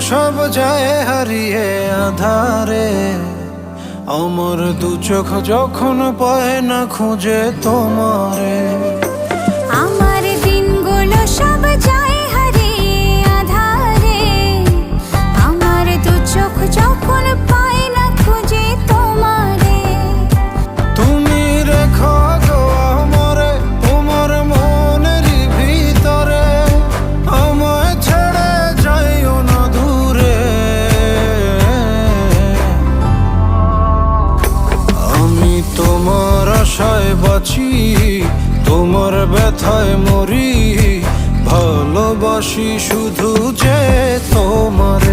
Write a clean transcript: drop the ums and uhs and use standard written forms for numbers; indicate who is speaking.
Speaker 1: সব যায় হারিয়ে আধারে। আমার দু চোখ যখন পায় না খুঁজে তোমারে।
Speaker 2: আমার দিনগুলো সব যায় হারিয়ে আঁধারে। আমার দু চোখ যখন পায় না খুঁজে তোমারে।
Speaker 1: তুমি রেখো গো আমারে তোমার মনেরই ভিতরে, আমায় ছেড়ে যাইও না দূরে। আমি তোমার আশায় বাঁচি, তোমার ব্যথায় মরি, ভালোবাসি শুধু যে তোমার।